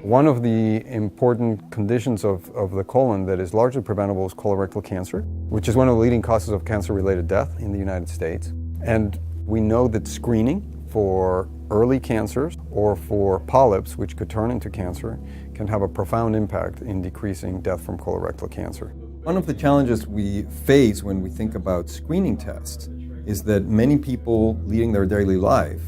One of the important conditions of the colon that is largely preventable is colorectal cancer, which is one of the leading causes of cancer-related death in the United States. And we know that screening for early cancers or for polyps, which could turn into cancer, can have a profound impact in decreasing death from colorectal cancer. One of the challenges we face when we think about screening tests is that many people leading their daily life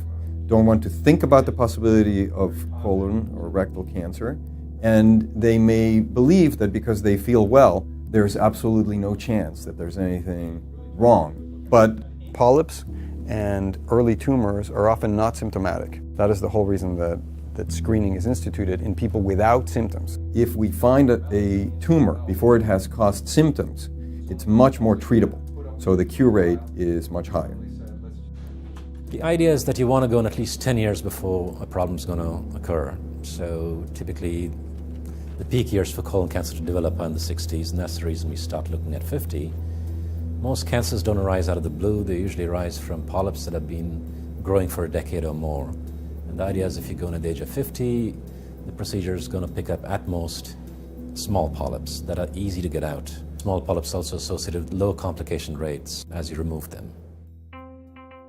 don't want to think about the possibility of colon or rectal cancer, and they may believe that because they feel well, there's absolutely no chance that there's anything wrong. But polyps and early tumors are often not symptomatic. That is the whole reason that screening is instituted in people without symptoms. If we find a tumor before it has caused symptoms, it's much more treatable, so the cure rate is much higher. The idea is that you want to go in at least 10 years before a problem is going to occur. So typically the peak years for colon cancer to develop are in the 60s, and that's the reason we start looking at 50. Most cancers don't arise out of the blue. They usually arise from polyps that have been growing for a decade or more. And the idea is if you go in at the age of 50, the procedure is going to pick up at most small polyps that are easy to get out. Small polyps also associated with low complication rates as you remove them.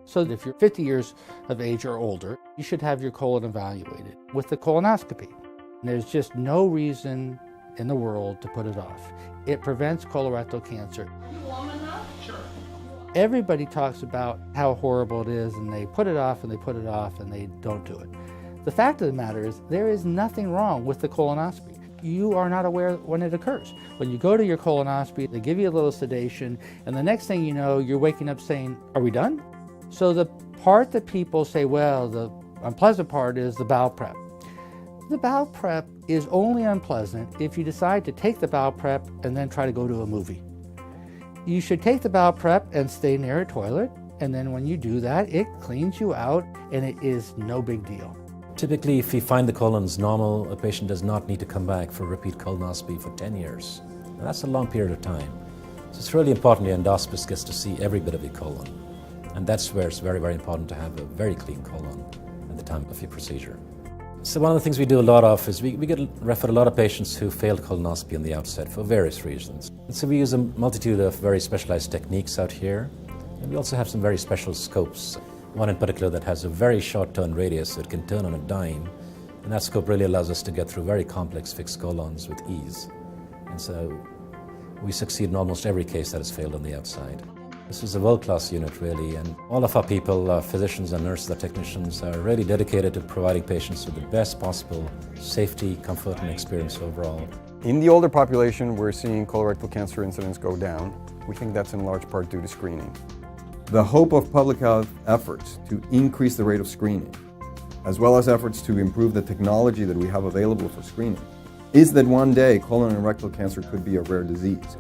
So if you're 50 years of age or older, you should have your colon evaluated with the colonoscopy. There's just no reason in the world to put it off. It prevents colorectal cancer. Everybody talks about how horrible it is, and they put it off and they put it off and they don't do it. The fact of the matter is there is nothing wrong with the colonoscopy. You are not aware when it occurs. When you go to your colonoscopy, they give you a little sedation, and the next thing you know, you're waking up saying, "Are we done?" So the part that people say, well, the unpleasant part is the bowel prep. The bowel prep is only unpleasant if you decide to take the bowel prep and then try to go to a movie. You should take the bowel prep and stay near a toilet, and then when you do that, it cleans you out and it is no big deal. Typically, if we find the colon's normal, a patient does not need to come back for repeat colonoscopy for 10 years. Now, that's a long period of time. So it's really important the endoscopist gets to see every bit of your colon. And that's where it's very, very important to have a very clean colon at the time of your procedure. So one of the things we do a lot of is we get referred a lot of patients who failed colonoscopy on the outset for various reasons. And so we use a multitude of very specialized techniques out here. And we also have some very special scopes. One in particular that has a very short turn radius, so it can turn on a dime. And that scope really allows us to get through very complex fixed colons with ease. And so we succeed in almost every case that has failed on the outside. This is a world-class unit, really, and all of our people, our physicians and nurses, our technicians, are really dedicated to providing patients with the best possible safety, comfort, and experience overall. In the older population, we're seeing colorectal cancer incidence go down. We think that's in large part due to screening. The hope of public health efforts to increase the rate of screening, as well as efforts to improve the technology that we have available for screening, is that one day colon and rectal cancer could be a rare disease.